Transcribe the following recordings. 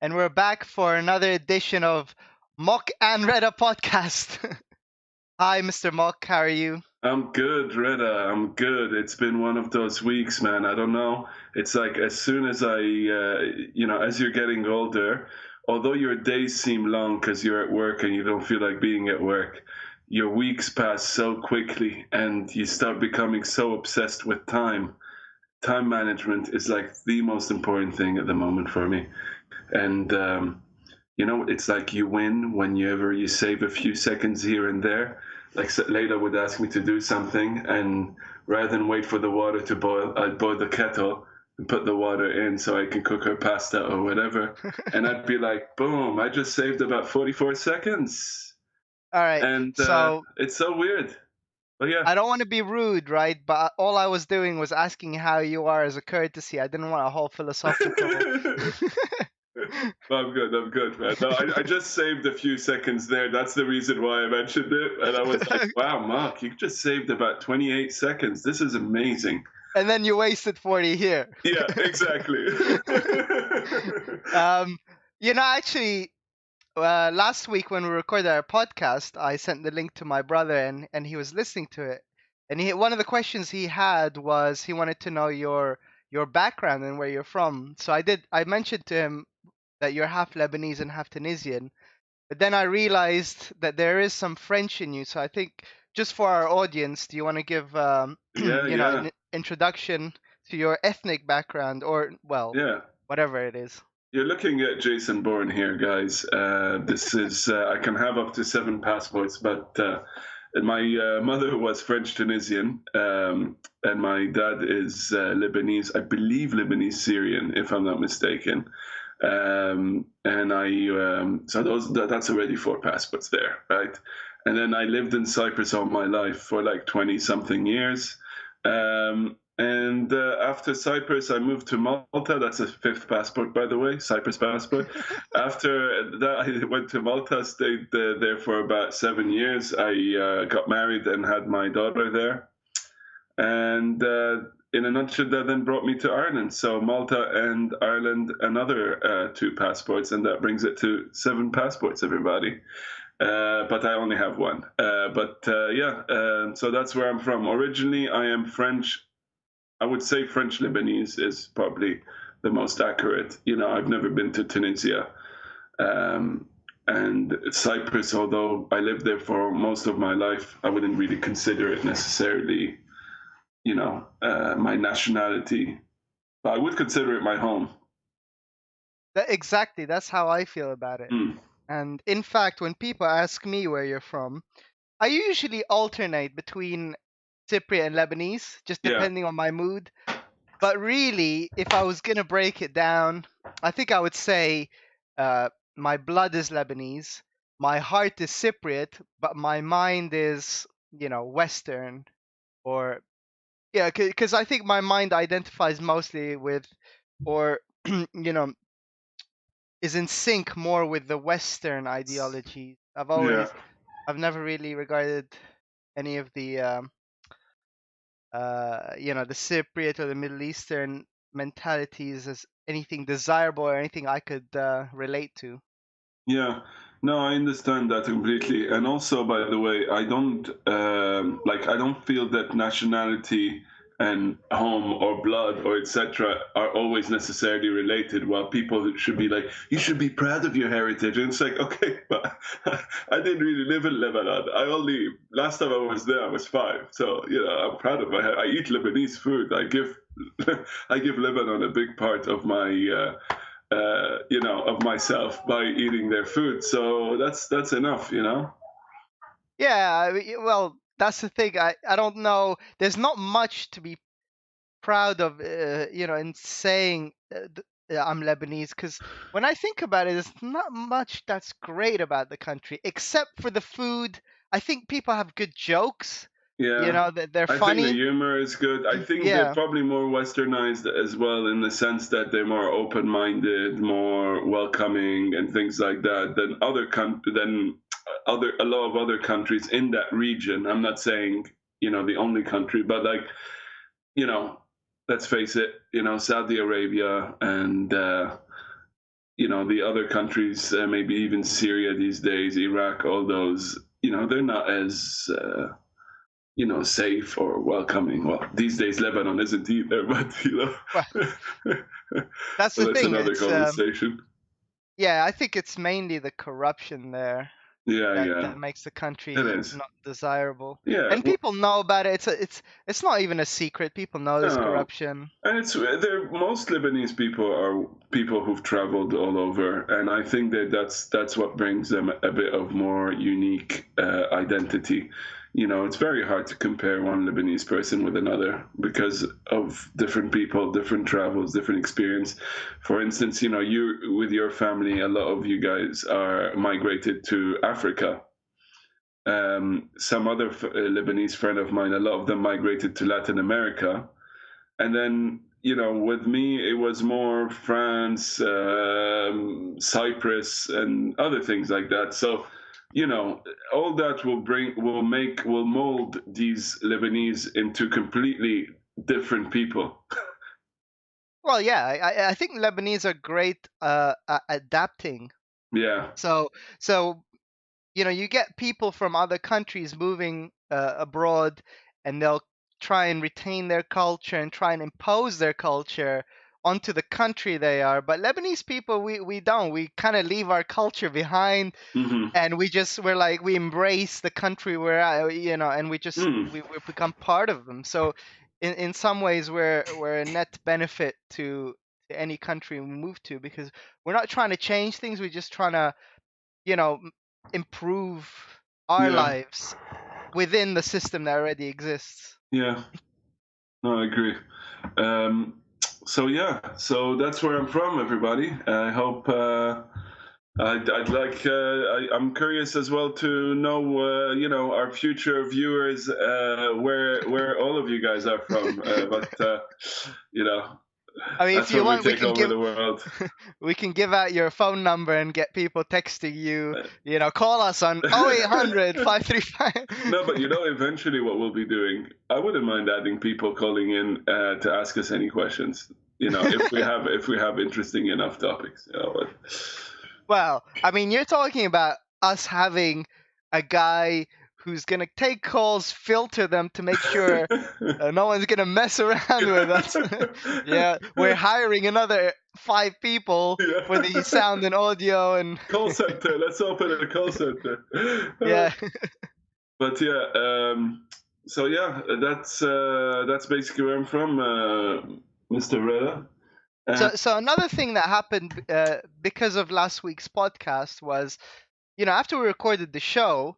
and we're back for another edition of Mok and Reda Podcast. Hi, Mr. Mok, how are you? I'm good, Reda. I'm good. It's been one of those weeks, man. I don't know. It's like as soon as as you're getting older, although your days seem long because you're at work and you don't feel like being at work, your weeks pass so quickly and you start becoming so obsessed with time. Time management is like the most important thing at the moment for me. And it's like you win whenever you save a few seconds here and there. Like Layla would ask me to do something, and rather than wait for the water to boil, I'd boil the kettle and put the water in so I can cook her pasta or whatever. And I'd be like, boom, I just saved about 44 seconds. All right, And so it's so weird. But yeah. I don't want to be rude, right? But all I was doing was asking how you are as a courtesy. I didn't want a whole philosophical. No, I'm good. I'm good, man. No, I just saved a few seconds there. That's the reason why I mentioned it. And I was like, wow, Mark, you just saved about 28 seconds. This is amazing. And then you wasted 40 here. Yeah, exactly. Actually, last week when we recorded our podcast, I sent the link to my brother, and he was listening to it. And one of the questions he had was he wanted to know your background and where you're from. So I mentioned to him that you're half Lebanese and half Tunisian. But then I realized that there is some French in you. So I think just for our audience, do you want to give Yeah. an introduction to your ethnic background, or Yeah. whatever it is? You're looking at Jason Bourne here, guys. This is, I can have up to 7 passports, but my mother was French Tunisian, and my dad is Lebanese, I believe Lebanese Syrian, if I'm not mistaken. And that's already 4 passports there, right? And then I lived in Cyprus all my life for like 20 something years. And after Cyprus, I moved to Malta. That's a 5th passport, by the way, Cyprus passport. After that, I went to Malta, stayed there for about 7 years. I got married and had my daughter there. And in a nutshell, that then brought me to Ireland. So Malta and Ireland, another 2 passports, and that brings it to 7 passports, everybody. But I only have one. So that's where I'm from. Originally, I am French. I would say French Lebanese is probably the most accurate. I've never been to Tunisia. And Cyprus, although I lived there for most of my life, I wouldn't really consider it necessarily, my nationality. But I would consider it my home. Exactly, that's how I feel about it. Mm. And in fact, when people ask me where you're from, I usually alternate between Cypriot and Lebanese, just Yeah. depending on my mood. But really, if I was going to break it down, I think I would say my blood is Lebanese, my heart is Cypriot, but my mind is, Western. Or, yeah, because I think my mind identifies mostly with, or, is in sync more with the Western ideology. Yeah. I've never really regarded any of the the Cypriot or the Middle Eastern mentalities as anything desirable or anything I could relate to. Yeah, no, I understand that completely. And also, by the way, I don't feel that nationality and home or blood or etc. are always necessarily related. While people should be like, you should be proud of your heritage, and it's like, okay, but I didn't really live in Lebanon. Last time I was there, I was 5. So I'm proud of I eat Lebanese food. I give I give Lebanon a big part of my. Of myself by eating their food. So that's enough. Yeah, well, that's the thing. I don't know. There's not much to be proud of, in saying I'm Lebanese, because when I think about it, there's not much that's great about the country except for the food. I think people have good jokes. Yeah. That they're I think the funny. humor is good. I think they're Yeah. probably more westernized as well in the sense that they're more open-minded, more welcoming, and things like that than a lot of other countries in that region. I'm not saying the only country, but like you know, let's face it, Saudi Arabia and the other countries, maybe even Syria these days, Iraq, all those, they're not as safe or welcoming. Well, these days Lebanon isn't either, but Well, that's the well, that's thing. another It's conversation. yeah, I think it's mainly the corruption there Yeah, yeah, that makes the it country is. not desirable. Yeah, And people know about it. It's not even a secret. People know there's no, corruption. and most Lebanese people are people who've traveled all over, and I think that's what brings them a bit of more unique identity. It's very hard to compare one Lebanese person with another because of different people, different travels, different experience. For instance, you with your family, a lot of you guys are migrated to Africa. Some other Lebanese friend of mine, a lot of them migrated to Latin America. And then, with me, it was more France, Cyprus, and other things like that. So, all that will mold these Lebanese into completely different people. Well, yeah, I think Lebanese are great at adapting. Yeah. So you get people from other countries moving abroad, and they'll try and retain their culture and try and impose their culture onto the country they are. But Lebanese people, we don't. We kind of leave our culture behind, Mm-hmm. and we embrace the country we're at, and we become part of them. So in some ways, we're a net benefit to any country we move to, because we're not trying to change things. We're just trying to improve our Yeah. lives within the system that already exists. Yeah. No, I agree. So that's where I'm from, everybody. I hope. I'd like. I'm curious as well to know, our future viewers, where all of you guys are from. I mean, if That's you when we want, take over the world. we can give out your phone number and get people texting you. Uh, Call us on 0800 535. No, but eventually what we'll be doing, I wouldn't mind adding people calling in to ask us any questions. If we have interesting enough topics. But... Well, I mean, you're talking about us having a guy who's gonna take calls, filter them to make sure no one's gonna mess around with us. Yeah, we're hiring another 5 people for the sound and audio and call center. Let's open a call center. Yeah. But yeah, so yeah, that's basically where I'm from, Mr. Reda. So another thing that happened because of last week's podcast was, after we recorded the show,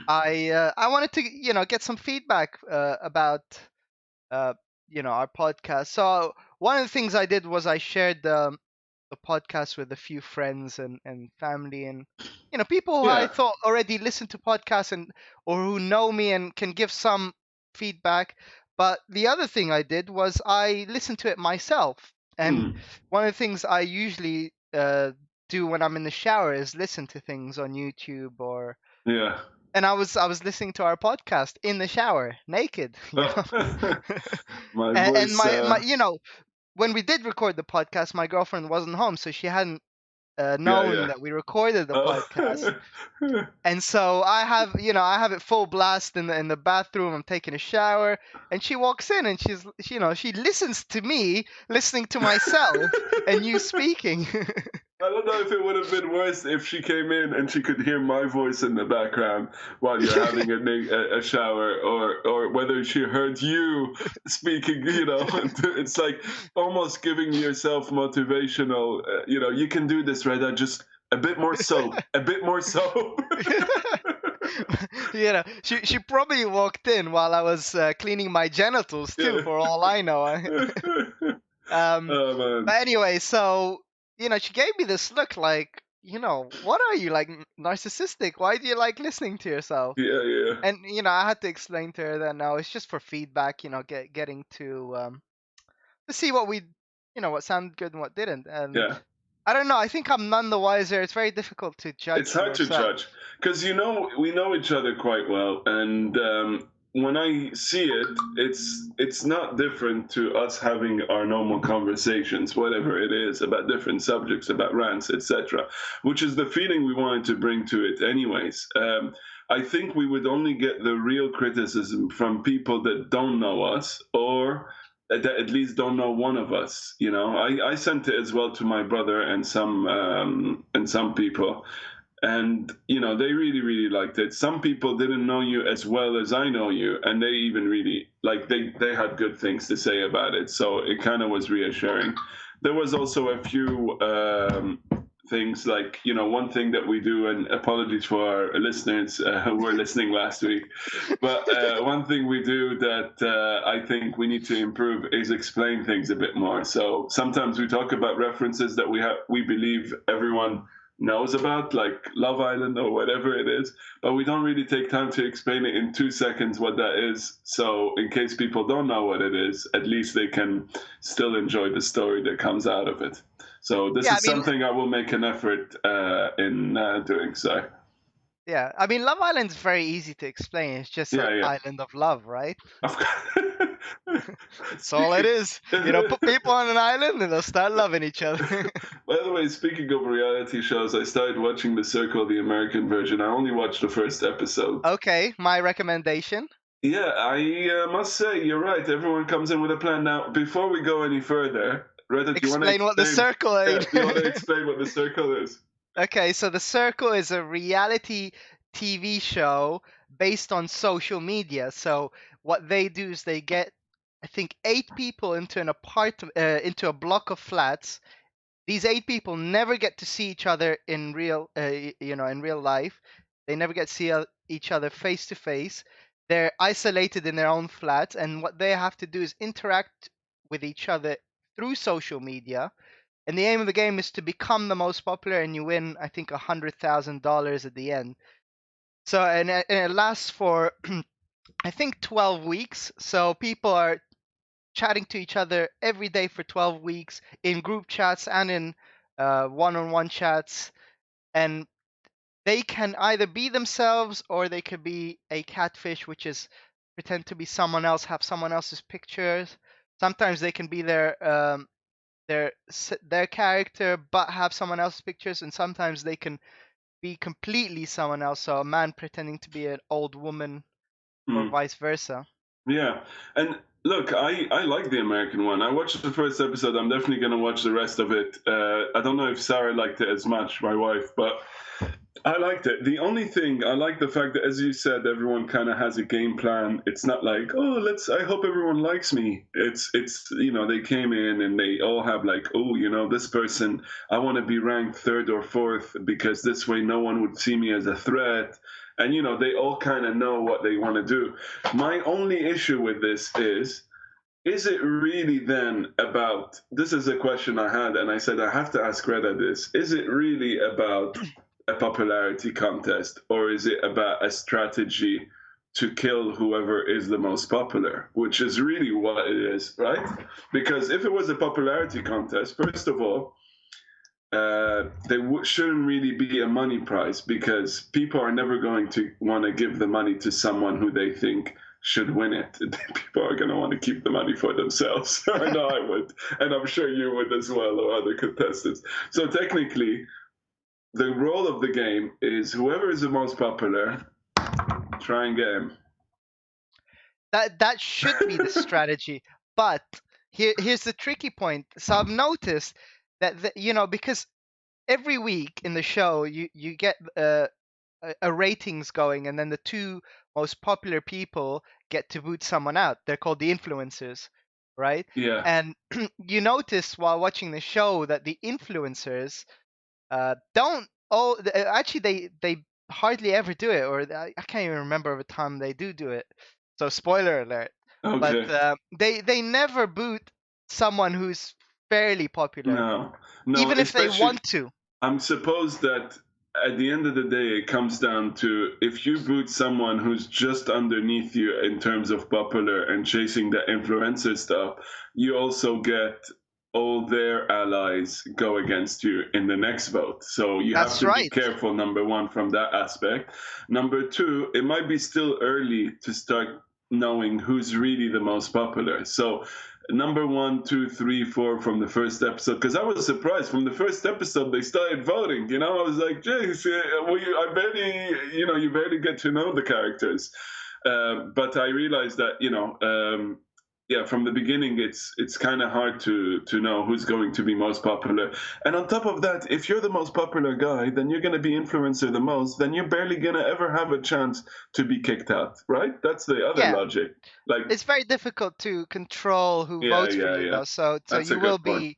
I wanted to get some feedback about our podcast. So one of the things I did was I shared the podcast with a few friends and family, and people who I thought already listened to podcasts or who know me and can give some feedback. But the other thing I did was I listened to it myself. And one of the things I usually do when I'm in the shower is listen to things on YouTube or And I was listening to our podcast in the shower, naked. My and voice, my when we did record the podcast, my girlfriend wasn't home, so she hadn't known that we recorded the podcast. And so I have it full blast in the bathroom. I'm taking a shower, and she walks in, and she listens to me listening to myself and you speaking. I don't know if it would have been worse if she came in and she could hear my voice in the background while you're having a shower, or whether she heard you speaking. It's like almost giving yourself motivational. You can do this, Reda. Just a bit more soap, a bit more soap. She probably walked in while I was cleaning my genitals too, for all I know. Oh, man. But anyway, so she gave me this look like, what are you, like, narcissistic? Why do you like listening to yourself? Yeah. And I had to explain to her that no, it's just for feedback. Getting to see what what sounded good and what didn't. And I don't know. I think I'm none the wiser. It's very difficult to judge. It's hard to judge because we know each other quite well, and when I see it, it's not different to us having our normal conversations, whatever it is, about different subjects, about rants, etc., which is the feeling we wanted to bring to it, anyways. I think we would only get the real criticism from people that don't know us, or that at least don't know one of us. You know, I sent it as well to my brother and some people, and they really really liked it. Some people didn't know you as well as I know you, and they even really like they had good things to say about it, so it kind of was reassuring. There was also a few things like, one thing that we do, and apologies for our listeners who were listening last week, but one thing we do that I think we need to improve is explain things a bit more. So sometimes we talk about references that we believe everyone knows about, like Love Island or whatever it is, but we don't really take time to explain it in 2 seconds what that is. So in case people don't know what it is, at least they can still enjoy the story that comes out of it. So this Yeah, I is mean, something I will make an effort in doing. So yeah, I mean, Love Island's very easy to explain. It's just an yeah, yeah. island of love, right? Of course. That's all it is. Put people on an island and they'll start loving each other. By the way, speaking of reality shows, I started watching The Circle, the American version. I only watched the first episode. Okay, my recommendation. Yeah, I must say, you're right. Everyone comes in with a plan. Now, before we go any further, Reda, do you want to Explain what the circle is. do you want to explain what The Circle is? Okay, so The Circle is a reality TV show based on social media. So what they do is they get, I think, 8 people into into a block of flats. These 8 people never get to see each other in in real life. They never get to see each other face to face. They're isolated in their own flats, and what they have to do is interact with each other through social media. And the aim of the game is to become the most popular, and you win, I think, $100,000 at the end. So, and it lasts for, I think, 12 weeks. So people are chatting to each other every day for 12 weeks in group chats and in one-on-one chats, and they can either be themselves or they could be a catfish, which is pretend to be someone else, have someone else's pictures. Sometimes they can be their character but have someone else's pictures, and sometimes they can be completely someone else, so a man pretending to be an old woman or vice versa. Yeah, and look, I like the American one. I watched the first episode. I'm definitely going to watch the rest of it. I don't know if Sarah liked it as much, my wife, but I liked it. The only thing, I like the fact that, as you said, everyone kind of has a game plan. It's not like, oh, I hope everyone likes me. It's they came in and they all have like, oh, this person, I want to be ranked third or fourth because this way no one would see me as a threat. And, they all kind of know what they want to do. My only issue with this is it really then about, this is a question I had, and I said, I have to ask Reda this. Is it really about a popularity contest, or is it about a strategy to kill whoever is the most popular, which is really what it is, right? Because if it was a popularity contest, first of all, shouldn't really be a money prize, because people are never going to want to give the money to someone who they think should win it. People are going to want to keep the money for themselves. I know I would, and I'm sure you would as well, or other contestants. So technically, the role of the game is whoever is the most popular, try and get him. That should be the strategy, but here's the tricky point. So I've noticed that because every week in the show you get a ratings going, and then the 2 most popular people get to boot someone out. They're called the influencers, right? Yeah. And you notice while watching the show that the influencers don't actually they hardly ever do it, or I can't even remember of a time they do it. So spoiler alert. Okay. But they never boot someone who's fairly popular. No, even if they want to. I'm supposed that at the end of the day, it comes down to, if you boot someone who's just underneath you in terms of popular and chasing the influencer stuff, you also get all their allies go against you in the next vote. So you have to be careful, number one, from that aspect. Number two, it might be still early to start knowing who's really the most popular. So number one, two, three, four from the first episode. Because I was surprised from the first episode they started voting. You know, I was like, "Jeez, I barely, you barely get to know the characters." But I realized that yeah, from the beginning it's kind of hard to know who's going to be most popular. And on top of that, if you're the most popular guy, then you're going to be influencer the most, then you're barely going to ever have a chance to be kicked out, right? That's the other Yeah, logic. Like, it's very difficult to control who yeah, votes for yeah, you, yeah. though. So That's a you good will point.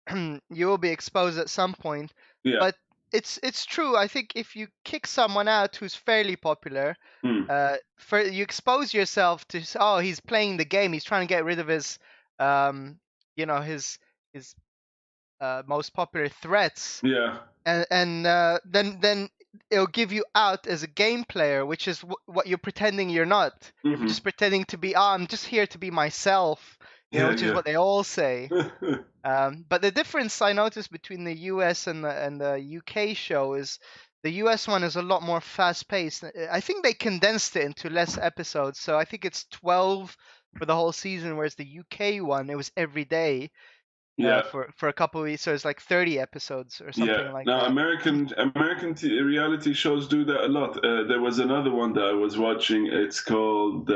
be you will be exposed at some point. Yeah. But it's true. I think if you kick someone out who's fairly popular, Mm. for you expose yourself to oh, he's playing the game. He's trying to get rid of his his most popular threats, Yeah. and then it'll give you out as a game player, which is what you're pretending you're not. You're Hmm. just pretending to be, oh, I'm just here to be myself, Yeah, which is yeah. what they all say. But the difference I noticed between the US and the UK show is the US one is a lot more fast paced. I think they condensed it into less episodes, so I think it's 12 for the whole season, whereas the UK one it was every day Yeah. for a couple of weeks, so it's like 30 episodes or Yeah. something like Now, that. American reality shows do that a lot. There was another one that I was watching. It's called.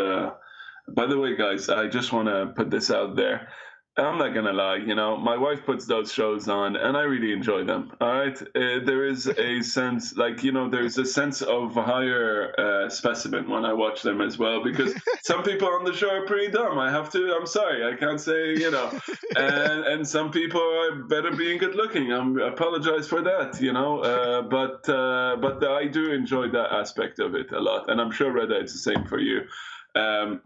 By the way, guys, I just want to put this out there. I'm not gonna lie, my wife puts those shows on, and I really enjoy them. All right, there is a sense, like there's a sense of higher specimen when I watch them as well, because some people on the show are pretty dumb. I'm sorry, I can't say, and some people are better being good looking. I apologize for that, but I do enjoy that aspect of it a lot, and I'm sure Reda, it's the same for you. Um,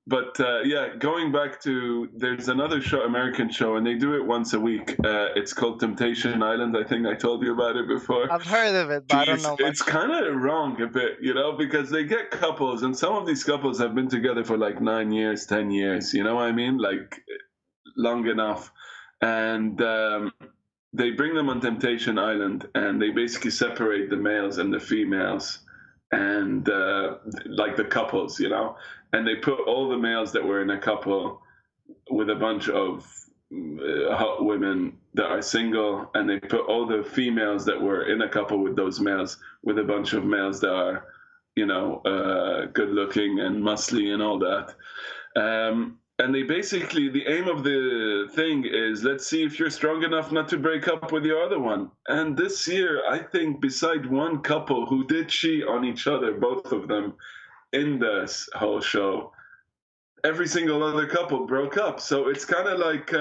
but yeah, going back to there's another show, American show, and they do it once a week. It's called Temptation Island. I think I told you about it before. I've heard of it, but I don't Jeez, know it's much. kind of wrong a bit, because they get couples, and some of these couples have been together for like 9 years, 10 years. You know what I mean? Like long enough, and they bring them on Temptation Island, and they basically separate the males and the females, and like the couples, and they put all the males that were in a couple with a bunch of hot women that are single, and they put all the females that were in a couple with those males with a bunch of males that are, good looking and muscly and all that. And they basically, the aim of the thing is, let's see if you're strong enough not to break up with your other one. And this year, I think, beside one couple who did cheat on each other, both of them, in this whole show, every single other couple broke up. So it's kind of like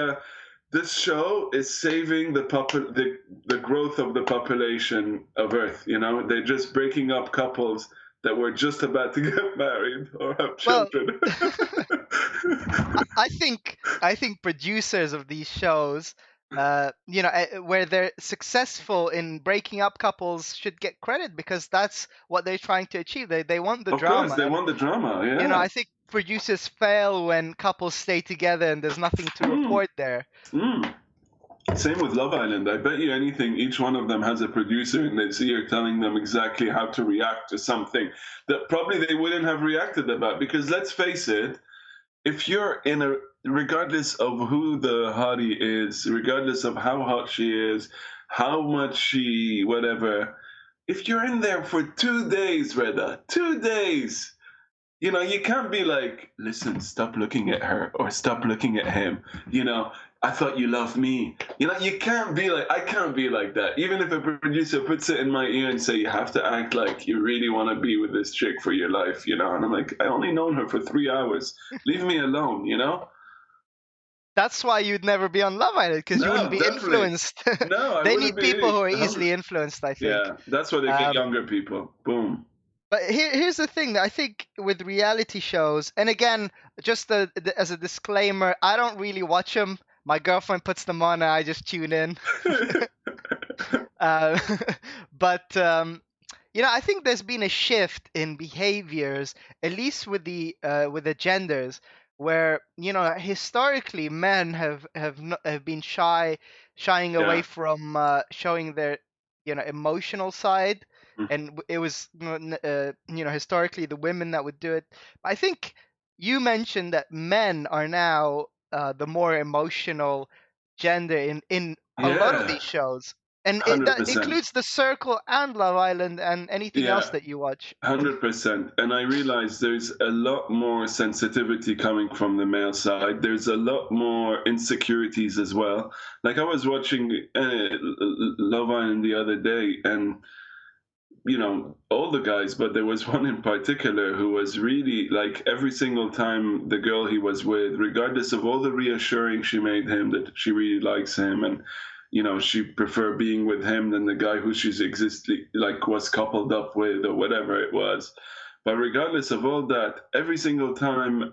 this show is saving the growth of the population of Earth. They're just breaking up couples that were just about to get married or have Well, children. I think producers of these shows, where they're successful in breaking up couples should get credit because that's what they're trying to achieve. They want the Of course, drama, they and want the drama. Yeah. I think producers fail when couples stay together and there's nothing to report there. Mm. Same with Love Island. I bet you anything, each one of them has a producer and they're here telling them exactly how to react to something that probably they wouldn't have reacted about. Because let's face it, if you're regardless of who the hottie is, regardless of how hot she is, how much she, whatever, if you're in there for 2 days, Reda, 2 days, you can't be like, listen, stop looking at her or stop looking at him. I thought you loved me. You can't be like, I can't be like that. Even if a producer puts it in my ear and say, you have to act like you really want to be with this chick for your life, and I'm like, I only known her for 3 hours. Leave me alone. That's why you'd never be on Love Island because you wouldn't No, be definitely. influenced. No, I They wouldn't need people who be. are easily influenced, I think. Yeah, that's why they get younger people. Boom. But here's the thing that I think with reality shows, and again, just as a disclaimer, I don't really watch them. My girlfriend puts them on, and I just tune in. Uh, but I think there's been a shift in behaviors, at least with the genders, where historically men have been shying away Yeah. from showing their emotional side, and it was historically the women that would do it. I think you mentioned that men are now the more emotional gender in a lot of Yeah, these shows, and that 100%. includes The Circle and Love Island and anything else Yeah, that you watch. 100%. And I realize there's a lot more sensitivity coming from the male side. There's a lot more insecurities as well. Like I was watching Love Island the other day, and all the guys, but there was one in particular who was really like every single time the girl he was with, regardless of all the reassuring she made him that she really likes him and she preferred being with him than the guy who she's like was coupled up with or whatever it was. But regardless of all that, every single time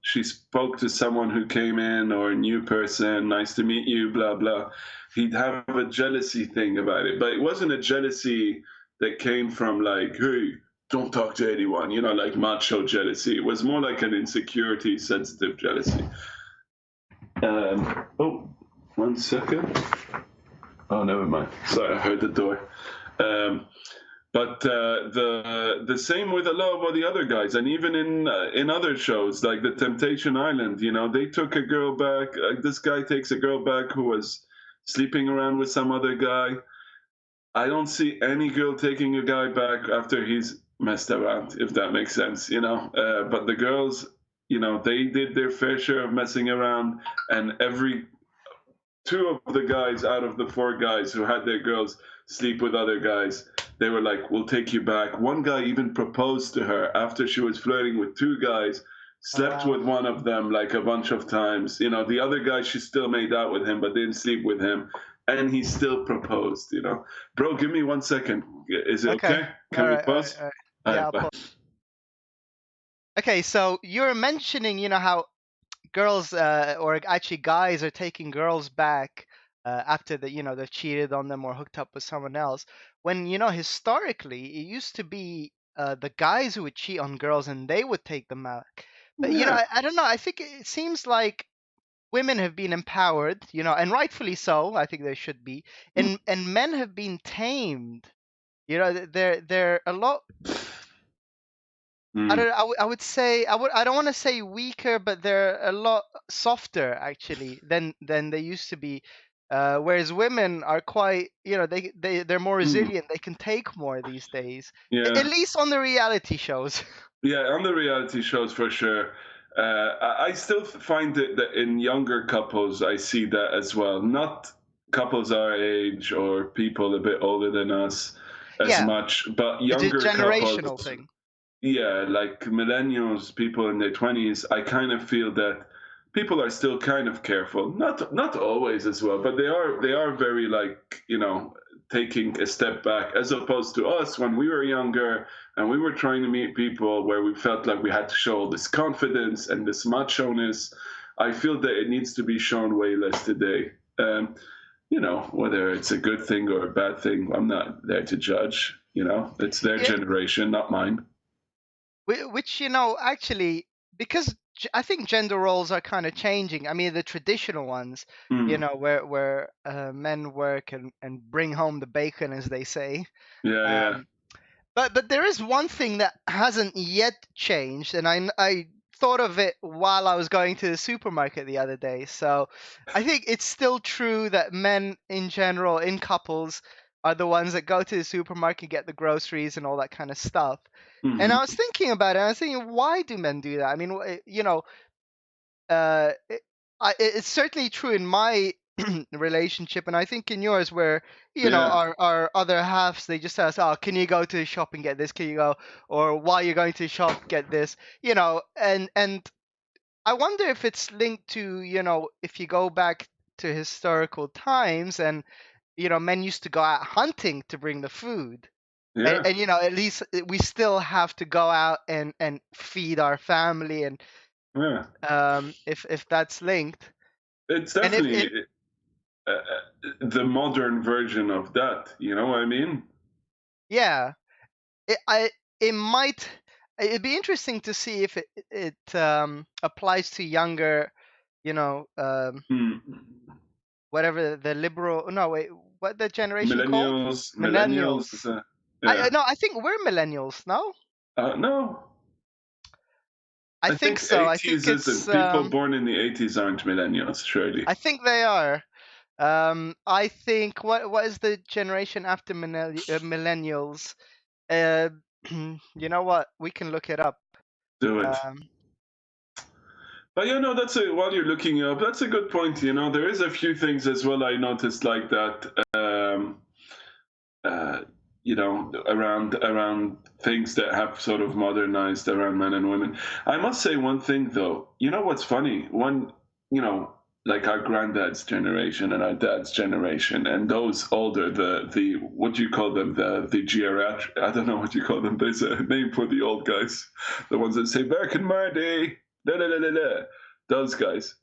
she spoke to someone who came in or a new person, nice to meet you, blah blah, he'd have a jealousy thing about it. But it wasn't a jealousy that came from like, hey, don't talk to anyone, like macho jealousy. It was more like an insecurity, sensitive jealousy. Oh, 1 second. Oh, never mind. Sorry, I heard the door. But the same with a lot of the other guys, and even in other shows like the Temptation Island, they took a girl back. This guy takes a girl back who was sleeping around with some other guy. I don't see any girl taking a guy back after he's messed around, if that makes sense, But the girls, they did their fair share of messing around, and every two of the guys out of the four guys who had their girls sleep with other guys, they were like, "We'll take you back." One guy even proposed to her after she was flirting with two guys. Oh Slept wow. with one of them like a bunch of times. The other guy, she still made out with him, but didn't sleep with him. And he still proposed. Bro, give me 1 second. Is it Okay. okay? All Can we right. All right. pause? All right. All Yeah. right, bye. Okay. So you're mentioning, how girls or actually guys are taking girls back after they've cheated on them or hooked up with someone else. When historically it used to be the guys who would cheat on girls and they would take them out. But Yeah. I don't know. I think it seems like women have been empowered, and rightfully so. I think they should be, and men have been tamed. They're a lot. I Mm. don't. I would say I would. I don't want to say weaker, but they're a lot softer actually than they used to be. Whereas women are quite, they're more Mm. resilient. They can take more these days, at Yeah. least on the reality shows. Yeah, on the reality shows for sure. I still find it that in younger couples, I see that as well. Not couples our age or people a bit older than us as Yeah, much, but it's a younger generational couples. thing. Yeah, like millennials, people in their 20s, I kind of feel that people are still kind of careful. Not always as well, but they are very like, taking a step back as opposed to us when we were younger and we were trying to meet people where we felt like we had to show all this confidence and this macho-ness. I feel that it needs to be shown way less today. Whether it's a good thing or a bad thing, I'm not there to judge. It's their Yeah, generation, not mine. which actually, because I think gender roles are kind of changing. I mean, the traditional ones, Mm. where men work and bring home the bacon, as they say. Yeah, yeah. Um, but there is one thing that hasn't yet changed, and I thought of it while I was going to the supermarket the other day. So I think it's still true that men in general, in couples, are the ones that go to the supermarket, get the groceries and all that kind of stuff. And Hmm. I was thinking about it. I was thinking, why do men do that? I mean, uh, it, it's certainly true in my relationship, and I think in yours, where Yeah, our other halves, they just ask, "Oh, can you go to the shop and get this? Can you go?" Or while you're going to the shop, get this. And I wonder if it's linked to if you go back to historical times, and men used to go out hunting to bring the food. And, yeah, and at least we still have to go out and feed our family, and yeah. if that's linked, It's and if definitely it the modern version of that. You know what I mean? yeah, it might, it'd be interesting to see if it applies to younger, you know um Hmm. whatever the liberal, no wait, what the generation called, Millennials. millennials. Yeah. No, I think we're millennials. No, No. I I think think so. I think 80s it's isn't. People born in the 80s aren't millennials, surely. I think they are. I think what is the generation after millennials? Uh, you know what? We can look it up. Do it. Um, But yeah, no, while you're looking up, that's a good point. There is a few things as well I noticed like that. Uh, around things that have sort of modernized around men and women. I must say one thing though. You know what's funny? You know, like our granddad's generation and our dad's generation, and those older, the what do you call them? The geriatric. I don't know what you call them. There's a name for the old guys, the ones that say back in my day, da da da da da. Those guys.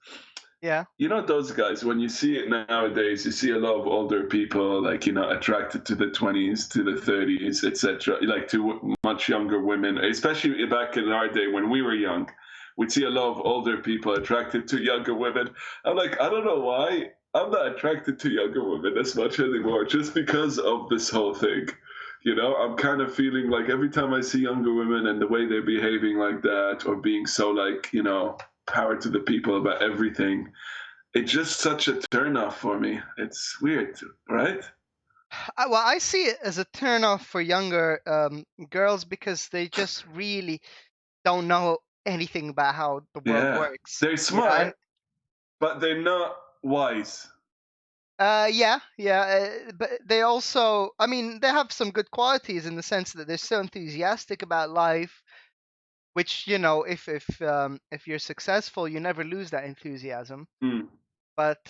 yeah. Those guys, when you see it nowadays, you see a lot of older people, like, attracted to the 20s, to the 30s, etc., like to much younger women, especially back in our day when we were young. We'd see a lot of older people attracted to younger women. I'm like, I don't know why. I'm not attracted to younger women as much anymore, just because of this whole thing. I'm kind of feeling like every time I see younger women and the way they're behaving like that, or being so, like, power to the people about everything, it's just such a turn off for me. It's weird, right? Well, I see it as a turn off for younger girls because they just really don't know anything about how the world Yeah. works. They're smart, but they're not wise. But they also, I mean, they have some good qualities in the sense that they're so enthusiastic about life, which, if you're successful, you never lose that enthusiasm. Mm. But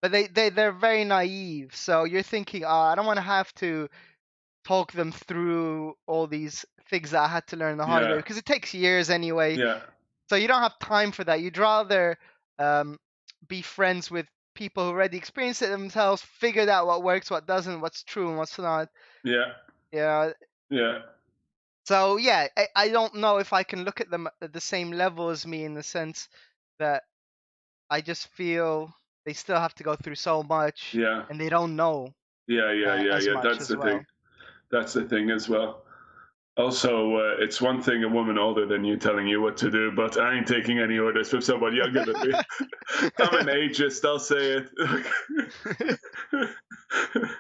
they're very naive. So you're thinking, oh, I don't want to have to talk them through all these things that I had to learn the hard way Yeah. because it takes years anyway. Yeah. So you don't have time for that. You'd rather be friends with people who already experienced it themselves, figured out what works, what doesn't, what's true and what's not. Yeah. Yeah. Yeah. So yeah, I don't know if I can look at them at the same level as me in the sense that I just feel they still have to go through so much Yeah. and they don't know as Yeah. much That's as the thing. well. That's the thing as well. Also, it's one thing a woman older than you telling you what to do, but I ain't taking any orders from someone younger than me. I'm an ageist, I'll say it.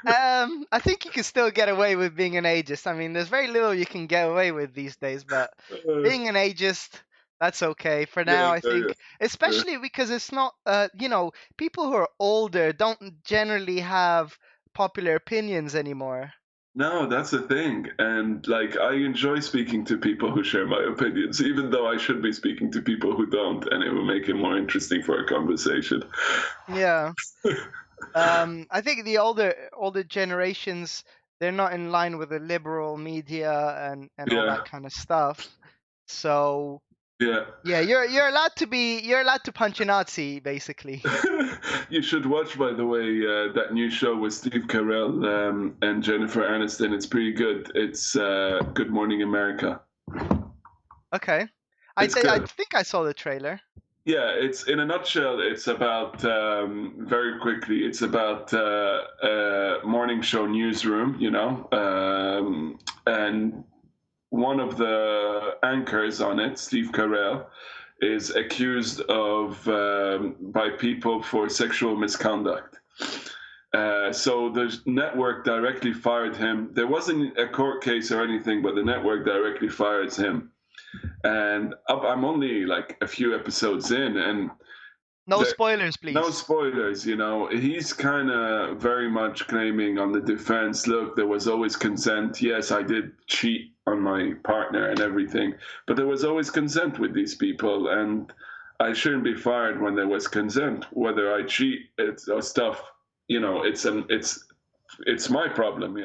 I think you can still get away with being an ageist. I mean, there's very little you can get away with these days, but being an ageist, that's okay for now, I think. Especially because it's not, people who are older don't generally have popular opinions anymore. No, that's the thing. And like, I enjoy speaking to people who share my opinions, even though I should be speaking to people who don't, and it will make it more interesting for a conversation. Yeah. I think the older generations, they're not in line with the liberal media and all that kind of stuff. So Yeah. yeah, you're allowed to punch a Nazi basically. You should watch, by the way, that new show with Steve Carell and Jennifer Aniston. It's pretty good. It's Good Morning America. Okay. I think I saw the trailer. Yeah, it's in a nutshell. It's about very quickly. It's about a morning show newsroom, and one of the anchors on it, Steve Carell, is accused of by people for sexual misconduct. So the network directly fired him. There wasn't a court case or anything, but the network directly fires him. And I'm only like a few episodes in, and no spoilers, please. No spoilers. He's kind of very much claiming on the defense. Look, there was always consent. Yes, I did cheat on my partner and everything, but there was always consent with these people, and I shouldn't be fired when there was consent. Whether I cheat, or stuff. It's my problem.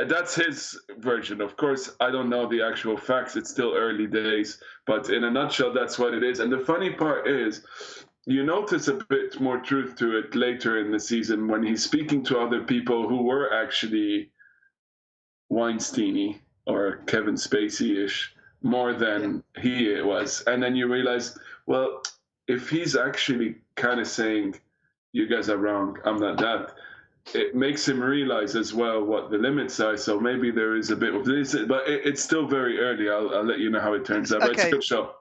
That's his version. Of course, I don't know the actual facts. It's still early days, but in a nutshell, that's what it is. And the funny part is, you notice a bit more truth to it later in the season when he's speaking to other people who were actually Weinstein-y or Kevin Spacey-ish more than he was. And then you realize, well, if he's actually kind of saying, you guys are wrong, I'm not that, it makes him realize as well what the limits are. So maybe there is a bit of this, but it's still very early. I'll let you know how it turns out. But it's a Okay, good show.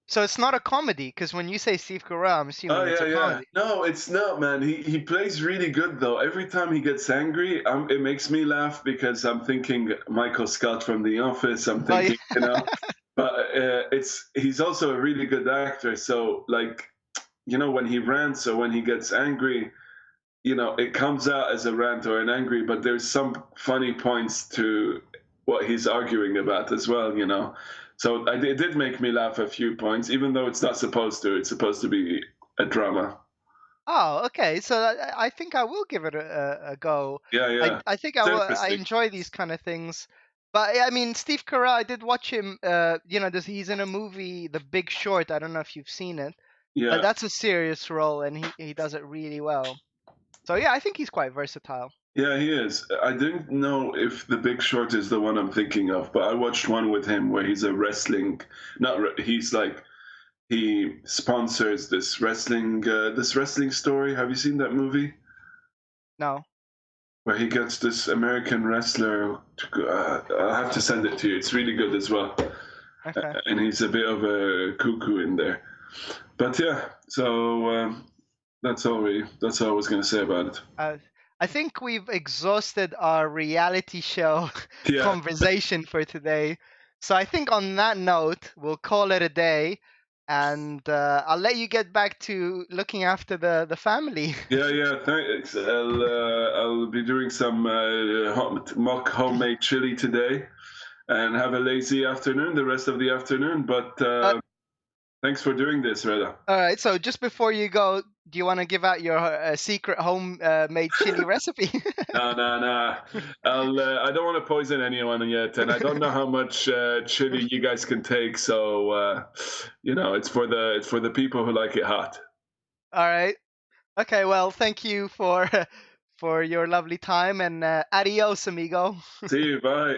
so it's not a comedy, because when you say Steve Carell, I'm Oh assuming it's yeah, a yeah. comedy. No, it's not, man. He plays really good though. Every time he gets angry, it makes me laugh because I'm thinking Michael Scott from The Office. I'm Oh yeah. thinking, but he's also a really good actor. So like, when he rants or when he gets angry, it comes out as a rant or an angry, but there's some funny points to what he's arguing about as well. So it did make me laugh a few points, even though it's not supposed to. It's supposed to be a drama. Oh, okay. So I think I will give it a go. Yeah, yeah. I think I It's will. I interesting. enjoy these kind of things. But yeah, I mean, Steve Carell, I did watch him. He's in a movie, The Big Short. I don't know if you've seen it, but Yeah. that's a serious role, and he does it really well. So yeah, I think he's quite versatile. Yeah, he is. I didn't know if The Big Short is the one I'm thinking of, but I watched one with him where he's a wrestling, not he's like he sponsors this wrestling story. Have you seen that movie? No. Where he gets this American wrestler. I'll have to send it to you. It's really good as well, Okay. and he's a bit of a cuckoo in there. But yeah, so that's all I was gonna say about it. Uh, I think we've exhausted our reality show Yeah, conversation for today. So I think on that note, we'll call it a day, and I'll let you get back to looking after the family. yeah, yeah. Thanks. I'll be doing some mock homemade chili today, and have a lazy afternoon, the rest of the afternoon. But Uh, thanks for doing this, Reda. all right. So just before you go, do you want to give out your secret home made chili recipe? No, no, no. I don't want to poison anyone yet, and I don't know how much chili you guys can take. So, it's for the people who like it hot. All right. Okay. Well, thank you for for your lovely time, and adios, amigo. See you. Bye.